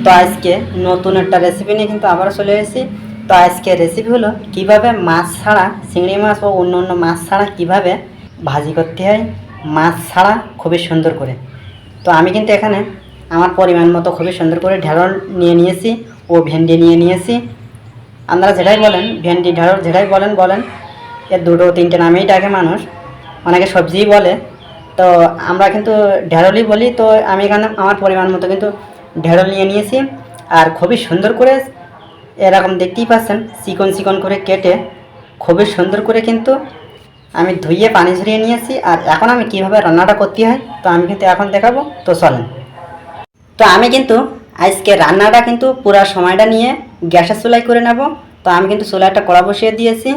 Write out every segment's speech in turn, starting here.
তো আজকে নতুন একটা রেসিপি নিয়ে কিন্তু আবার চলে এসেছি। তো আজকে রেসিপি হলো কিভাবে মাছ ছাড়া, চিংড়ি মাছ ও অন্য অন্য মাছ ছাড়া কিভাবে ভাজি করতে হয় মাছ ছাড়া খুবই সুন্দর করে। তো আমি কিন্তু এখানে আমার পরিমাণ মতো খুবই সুন্দর করে ঢেঁড়স নিয়ে নিয়েছি ও ভেন্ডি নিয়ে নিয়েছি। আপনারা যেটাই বলেন, ভেন্ডি ঢেঁড়স যেটাই বলেন বলেন, এর দুটো তিনটে নামেই ডাকে মানুষ, অনেকে সবজিই বলে। তো আমরা কিন্তু ঢেঁড়সই বলি। তো আমি এখানে আমার পরিমাণ মতো কিন্তু ঢেঁড়স নিয়ে নিয়েছি আর খুবই সুন্দর করে এরকম দেখতেই পাচ্ছেন চিকন চিকন করে কেটে খুবই সুন্দর করে কিন্তু আমি ধুইয়ে পানি ঝরিয়ে নিয়েছি। আর এখন আমি কিভাবে রান্নাটা করতে হয় তো আমি কিন্তু এখন দেখাবো। তো চলেন। তো আমি কিন্তু আজকে রান্নাটা কিন্তু পুরো সময়টা নিয়ে গ্যাসের চুলায় করে নেব। তো আমি কিন্তু চুলায় একটা কড়া বসিয়ে দিয়েছি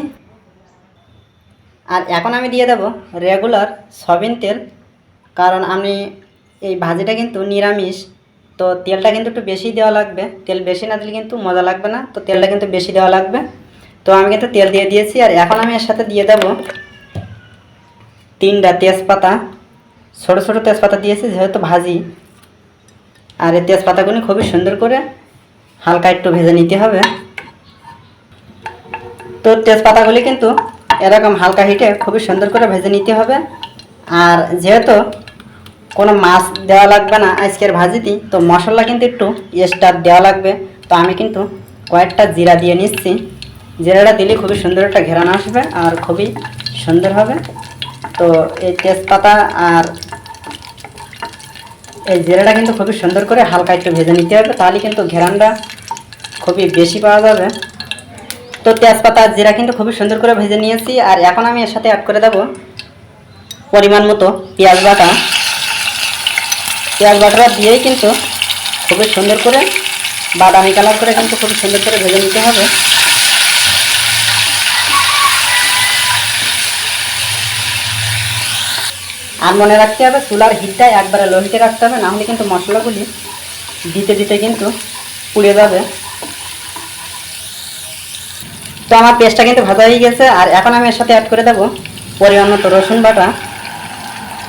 আর এখন আমি দিয়ে দেব রেগুলার সয়াবিন তেল, কারণ আমি এই ভাজিটা কিন্তু নিরামিষ। তো তেলটা কিন্তু একটু বেশি দেওয়া লাগবে, তেল বেশি না দিলে কিন্তু মজা লাগবে না, তো তেলটা কিন্তু বেশি দেওয়া লাগবে। তো আমি কিন্তু তেল দিয়ে দিয়েছি আর এখন আমি এর সাথে দিয়ে দেব 3টা তেজপাতা, ছোটো ছোটো তেজপাতা দিয়েছি যেহেতু ভাজি। আর এই তেজপাতাগুলি খুবই সুন্দর করে হালকা একটু ভেজে নিতে হবে। তো তেজপাতাগুলি কিন্তু এরকম হালকা হিটে খুবই সুন্দর করে ভেজে নিতে হবে। আর যেহেতু কোনো মাছ দেওয়া লাগবে না আজকের ভাজিতে, তো মশলা কিন্তু একটু এক্সট্রা দেওয়া লাগবে। তো আমি কিন্তু কয়েকটা জিরা দিয়ে নিচ্ছি। জিরাটা দিলে খুবই সুন্দর একটা ঘেরানো আসবে আর খুবই সুন্দর হবে। তো এই তেজপাতা আর এই জিরাটা কিন্তু খুবই সুন্দর করে হালকা একটু ভেজে নিতে হবে, তাহলে কিন্তু ঘেরানটা খুবই বেশি পাওয়া যাবে। তো তেজপাতা আর জিরা কিন্তু খুবই সুন্দর করে ভেজে নিয়েছি আর এখন আমি এর সাথে অ্যাড করে দেব পরিমাণ মতো পেঁয়াজ বাটা। পেঁয়াজ বাটাটা দিয়েই কিন্তু খুবই সুন্দর করে বাদামি কালার করে কিন্তু খুবই সুন্দর করে ভেজে নিতে হবে। আর মনে রাখতে হবে চুলার হিটটা একবারে লো হিটে রাখতে হবে, নাহলে কিন্তু মশলাগুলি দিতে দিতে কিন্তু পুড়ে যাবে। তো আমার পেস্টটা কিন্তু ভাজা হয়ে গেছে আর এখন আমি এর সাথে অ্যাড করে দেবো পরিমাণ মতো রসুন বাটা।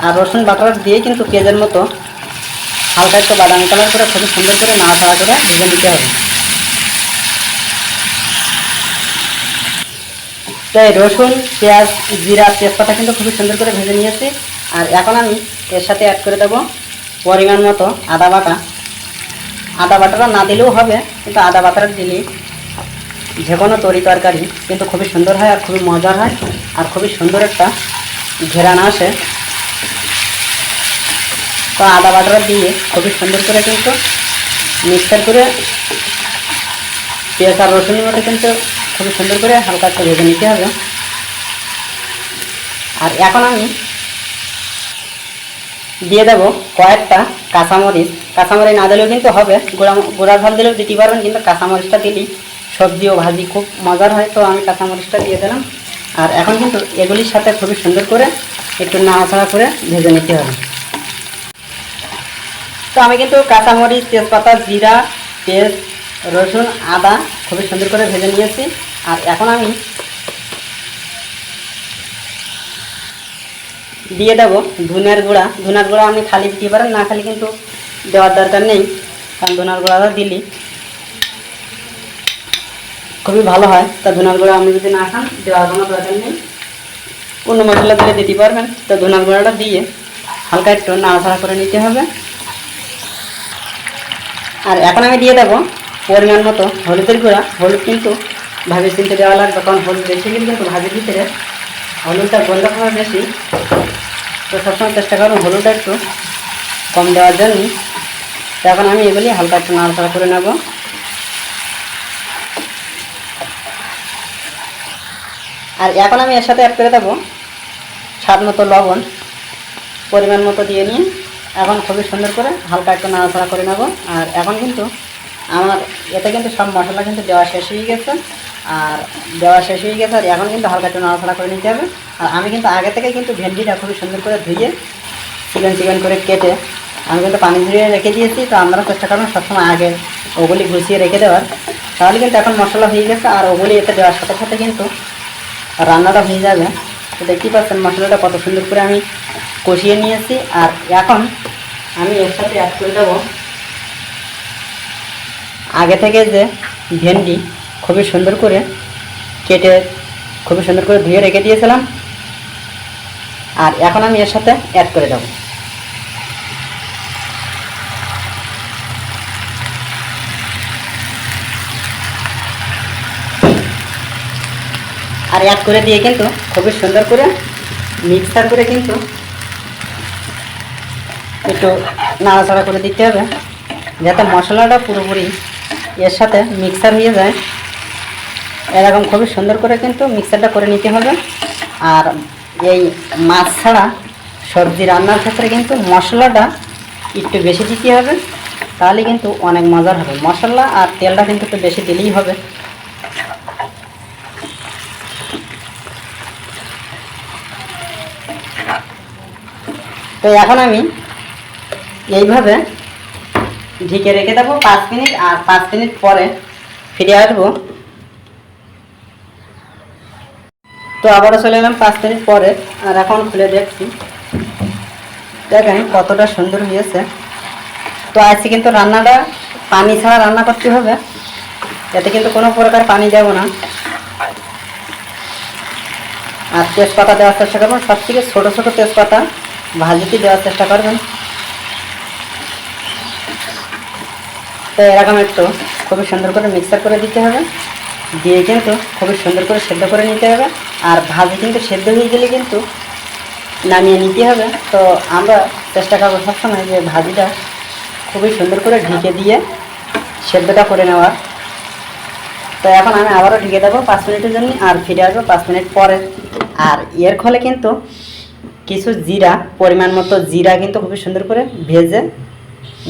আর রসুন বাটার দিয়ে কিন্তু পেঁয়াজের মতো হালকা একটু বাদামি কালার করে খুবই সুন্দর করে নাড়াচাড়া করে ভেজে নিতে হবে। তো এই রসুন, পেঁয়াজ, জিরা, তেজপাতা কিন্তু খুবই সুন্দর করে ভেজে নিয়েছি। আর এখন আমি এর সাথে অ্যাড করে দেবো পরিমাণ মতো আদা বাটা। আদা বাটাটা না দিলেও হবে, কিন্তু আদা বাটাটা দিলে যে কোনো তরকারি কিন্তু খুবই সুন্দর হয় আর খুবই মজার হয় আর খুবই সুন্দর একটা ঘেরানো আসে। তো আদা বাটাটা দিয়ে খুবই সুন্দর করে কিন্তু মিক্সার করে পেঁয়াজ আর রসুনের মতো কিন্তু খুবই সুন্দর করে হালকা একটু ভেজে নিতে হবে। আর এখন আমি দিয়ে দেবো কয়েকটা কাঁচামরিচ। কাঁচামরিচ না দিলেও কিন্তু হবে, গুঁড়া ঝাল দিলেও দিতে পারবেন, কিন্তু কাঁচামরিচটা দিলেই সবজি ও ভাজি খুব মজার হয়। তো আমি কাঁচামরিচটা দিয়ে দিলাম আর এখন কিন্তু এগুলির সাথে খুবই সুন্দর করে একটু নাড়াচাড়া করে ভেজে নিতে হবে। তো আমি কিন্তু কাঁচামরিচ, তেজপাতা, জিরা, পেঁয়াজ, রসুন, আদা খুবই সুন্দর করে ভেজে নিয়েছি। আর এখন আমি দিয়ে দেবো ধনিয়ার গুঁড়া। ধনিয়ার গুঁড়া আপনি খালি দিতে পারেন, না খালি কিন্তু দেওয়ার দরকার নেই, কারণ ধনিয়ার গুঁড়াটা দিলে খুবই ভালো হয়। তা ধনিয়ার গুঁড়া আপনি যদি না খান দেওয়ার কোনো দরকার নেই, অন্য মশলা দিলে দিতে পারবেন। তো ধনিয়ার গুঁড়াটা দিয়ে হালকা একটু নাড়াচাড়া করে নিতে হবে। আর এখন আমি দিয়ে দেবো পরিমাণ মতো হলুদের গুঁড়া। হলুদ কিন্তু ভাবে চিনতে দেওয়া লাগবে, কারণ হলুদ বেশি কিন্তু ভাজির ভিতরে হলুদটা গন্ধ খাওয়া বেশি। তো সবসময় চেষ্টা করুন হলুদটা একটু কম দেওয়ার জন্য। তো এখন আমি এগুলি হালকা একটু নাড়াচাড়া করে নেব। আর এখন আমি এর সাথে অ্যাড করে দেবো স্বাদ মতো লবণ, পরিমাণ মতো দিয়ে নিয়ে এখন খুবই সুন্দর করে হালকা একটু নাড়াচাড়া করে নেব। আর এখন কিন্তু আমার এতে কিন্তু সব মশলা কিন্তু দেওয়া শেষ হয়ে গেছে আর এখন কিন্তু হালকা একটু নাড়াচাড়া করে নিতে হবে। আর আমি কিন্তু আগে থেকে কিন্তু ভেন্ডিটা খুবই সুন্দর করে ধুয়ে চিকেন চিকেন করে কেটে আমি কিন্তু পানি ঝরিয়ে রেখে দিয়েছি। তো আপনারা চেষ্টা করবেন সবসময় আগে ওগুলি গুছিয়ে রেখে দেওয়ার, তাহলে কিন্তু এখন মশলা হয়ে গেছে আর ওগুলি এতে দেওয়ার সাথে সাথে কিন্তু রান্নাটা হয়ে যাবে। তো দেখতেই পাচ্ছেন মশলাটা কত সুন্দর করে আমি কষিয়ে নিয়েছি। আর এখন আমি এর সাথে অ্যাড করে দেবো আগে থেকে যে ভেন্ডি খুবই সুন্দর করে কেটে খুবই সুন্দর করে ধুয়ে রেখে দিয়েছিলাম, আর এখন আমি এর সাথে অ্যাড করে দেব। আর অ্যাড করে দিয়ে কিন্তু খুবই সুন্দর করে মিক্সার করে কিন্তু একটু নাড়াচাড়া করে দিতে হবে, যাতে মশলাটা পুরোপুরি এর সাথে মিক্সার হয়ে যায়। এরকম খুবই সুন্দর করে কিন্তু মিক্সারটা করে নিতে হবে। আর এই মাছ ছাড়া সবজি রান্নার ক্ষেত্রে কিন্তু মশলাটা একটু বেশি দিতে হবে, তাহলে কিন্তু অনেক মজার হবে। মশলা আর তেলটা কিন্তু একটু বেশি দিলেই হবে। তো এখন আমি এইভাবে ঢেকে রেখে দেবো 5 মিনিট, আর 5 মিনিট পরে ফিরে আসবো। তো আবারও চলে এলাম 5 মিনিট পরে, আর এখন খুলে দেখছি, দেখেন কতটা সুন্দর হয়েছে। তো আজকে কিন্তু রান্নাটা পানি ছাড়া রান্না করতে হবে, এতে কিন্তু কোনো প্রকার পানি দেব না। আর তেজপাতা দেওয়ার চেষ্টা করবেন, সব থেকে ছোটো ছোটো তেজপাতা ভাজিতে দেওয়ার চেষ্টা করবেন। তো এরকম একটু খুবই সুন্দর করে মিক্সার করে দিতে হবে, দিয়ে কিন্তু খুবই সুন্দর করে সেদ্ধ করে নিতে হবে। আর ভাজি কিন্তু সেদ্ধ হয়ে গেলে কিন্তু নামিয়ে নিতে হবে। তো আমরা চেষ্টা করবো সবসময় যে ভাজিটা খুবই সুন্দর করে ঢেকে দিয়ে সেদ্ধটা করে নেওয়ার। তো এখন আমি আবারও ঢেকে দেবো 5 মিনিটের জন্য, আর ফিরে আসবো 5 মিনিট পরে। আর এর ফলে কিন্তু কিছু জিরা, পরিমাণ মতো জিরা কিন্তু খুবই সুন্দর করে ভেজে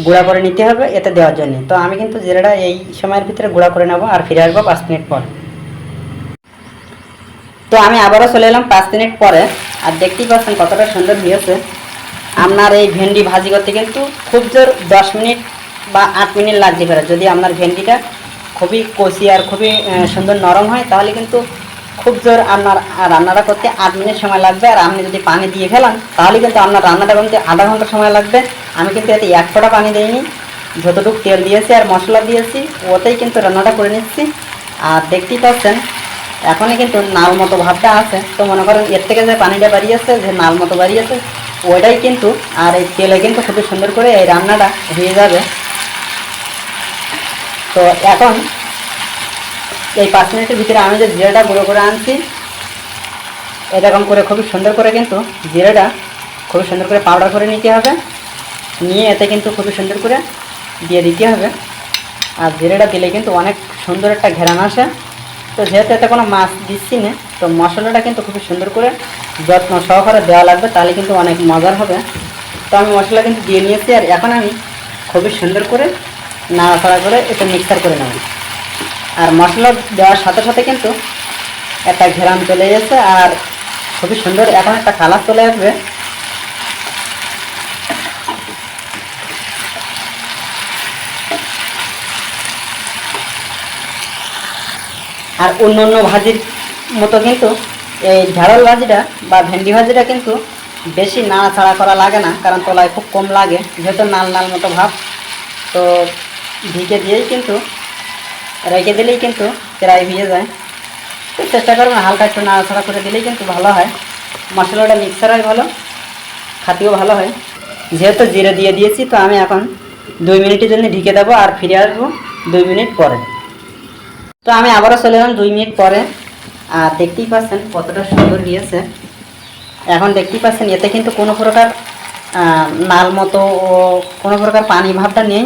গুঁড়া করে নিতে হবে এতে দেওয়ার জন্য। তো আমি কিন্তু জিরাটা এই সময়ের ভিতরে গুঁড়া করে নেব, আর ফিরে আসবো 5 মিনিট পর। তো আমি আবারও চলে এলাম 5 মিনিট পরে, আর দেখতেই পাচ্ছেন কতটা সুন্দর হয়েছে। আপনার এই ভেন্ডি ভাজি করতে কিন্তু খুব জোর 10 মিনিট বা 8 মিনিট লাগতে পারে। যদি আপনার ভেন্ডিটা খুবই কষি আর খুবই সুন্দর নরম হয়, তাহলে কিন্তু খুব জোর আপনার রান্নাটা করতে 8 মিনিট সময় লাগবে। আর আপনি যদি পানি দিয়ে ফেলান, তাহলে কিন্তু আপনার রান্নাটা করতে আধা ঘন্টা সময় লাগবে। আমি কিন্তু এতে 1 ফোঁটা পানি দিইনি, যতটুকু তেল দিয়েছি আর মশলা দিয়েছি ওতেই কিন্তু রান্নাটা করে নিচ্ছি। আর দেখতেই পাচ্ছেন এখনই কিন্তু নাল মতো ভাবটা আছে। তো মনে করেন এর থেকে যে পানিটা বাড়িয়েছে, যে নাল মতো বাড়িয়েছে, ওইটাই কিন্তু আর এই তেলে কিন্তু খুবই সুন্দর করে এই রান্নাটা হয়ে যাবে। তো এখন এই 5 মিনিটের ভিতরে আমি যে জিরাটা গুঁড়ো করে আনছি, এরকম করে খুবই সুন্দর করে কিন্তু জিরাটা খুবই সুন্দর করে পাউডার করে নিতে হবে, নিয়ে এতে কিন্তু খুবই সুন্দর করে দিয়ে দিতে হবে। আর জিরাটা দিলে কিন্তু অনেক সুন্দর একটা ঘেরান আসে। তো যেহেতু এতে কোনো মাছ দিচ্ছি না, তো মশলাটা কিন্তু খুবই সুন্দর করে যত্ন সহকারে দেওয়া লাগবে, তাহলে কিন্তু অনেক মজার হবে। তো আমি মশলা কিন্তু দিয়ে নিয়েছি, আর এখন আমি খুবই সুন্দর করে নাড়াচাড়া করে এটা মিক্সার করে নেব। আর মশলা দেওয়ার সাথে সাথে কিন্তু একটা ঘেরান চলে গেছে, আর খুবই সুন্দর এখন একটা কালার চলে আসবে। আর অন্য অন্য ভাজির মতো কিন্তু এই ঢেঁড়স ভাজিটা বা ভেন্ডি ভাজিটা কিন্তু বেশি নাড়াচাড়া করা লাগে না, কারণ তলায় খুব কম লাগে, যেহেতু নাল নাল মতো ভাব। তো ঢেকে দিয়েই কিন্তু রেখে দিলেই কিন্তু প্রায় হয়ে যায়। তো চেষ্টা করবেন হালকা একটু নাড়াচাড়া করে দিলেই কিন্তু ভালো হয়, মশলাটা মিক্সার হয় ভালো, খাতেও ভালো হয়। যেহেতু জিরে দিয়ে দিয়েছি, তো আমি এখন 2 মিনিটের জন্য ঢেকে দেবো, আর ফিরে আসবো 2 মিনিট পরে। তো আমি আবারও চলে এলাম 2 মিনিট পরে, আর দেখতেই পাচ্ছেন কতটা সুন্দর হয়েছে। এখন দেখতেই পাচ্ছেন এতে কিন্তু কোনো প্রকার নাল মতো ও কোনো প্রকার পানি ভাবটা নেই।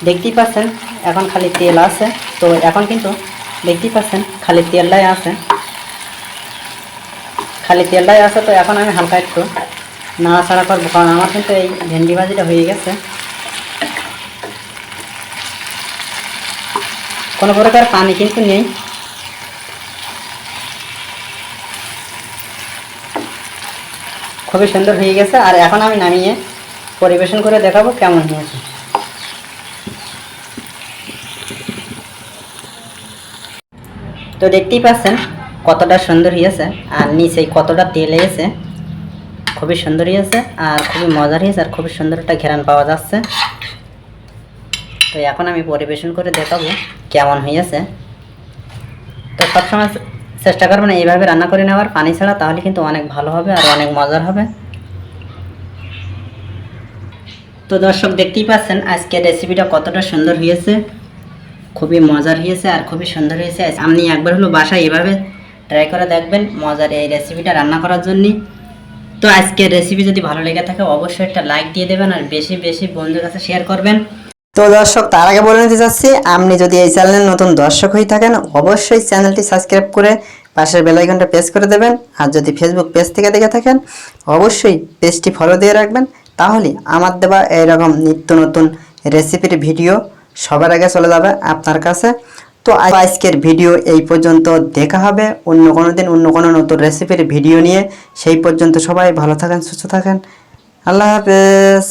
দেখতেই পাচ্ছেন এখন খালি তেল আছে। তো এখন কিন্তু দেখতেই পাচ্ছেন খালি তেলটাই আছে, খালি তেলটাই আছে। তো এখন আমি হালকা একটু নাড়াচাড়া করবো, কারণ আমার কিন্তু এই ভেন্ডি ভাজিটা হয়ে গেছে। কোনো প্রকার পানি কিন্তু নেই। খুবই সুন্দর হয়ে গেছে, আর এখন আমি নামিয়ে পরিবেশন করে দেখাবো কেমন হয়েছে। তো দেখতেই পাচ্ছেন কতটা সুন্দর হয়েছে, আর নিচে কতটা তেল হয়েছে, খুবই সুন্দর হয়েছে আর খুবই মজার হয়েছে, আর খুবই সুন্দর একটা ঘেরান পাওয়া যাচ্ছে। তো এখন আমি পরিবেশন করে দেখাবো কেমন হয়েছে। তো সবসময় চেষ্টা করবেন এইভাবে রান্না করে নেওয়ার পানি ছাড়া, তাহলে কিন্তু অনেক ভালো হবে আর অনেক মজার হবে। তো দর্শক দেখতেই পাচ্ছেন আজকের রেসিপিটা কতটা সুন্দর হয়েছে, খুবই মজার হয়েছে আর খুবই সুন্দর হয়েছে। আপনি একবার হলো বাসায় এভাবে ট্রাই করে দেখবেন মজার এই রেসিপিটা রান্না করার জন্যই। তো আজকের রেসিপি যদি ভালো লেগে থাকে অবশ্যই একটা লাইক দিয়ে দেবেন আর বেশি বেশি বন্ধুদের কাছে শেয়ার করবেন। তো দর্শক তার আগে বলে নিতে চাচ্ছি, আপনি যদি এই চ্যানেলের নতুন দর্শক হয়ে থাকেন অবশ্যই চ্যানেলটি সাবস্ক্রাইব করে পাশের বেল আইকনটা প্রেস করে দেবেন। আর যদি ফেসবুক পেজ থেকে দেখে থাকেন অবশ্যই পেজটি ফলো দিয়ে রাখবেন, তাহলে আমার দেওয়া এইরকম নিত্য নতুন রেসিপির ভিডিও সবার আগে চলে যাবে আপনার কাছে। তো আজকের ভিডিও এই পর্যন্ত, দেখা হবে অন্য কোনো দিন অন্য কোনো নতুন রেসিপির ভিডিও নিয়ে। সেই পর্যন্ত সবাই ভালো থাকেন, সুস্থ থাকেন, আল্লাহ হাফেজ।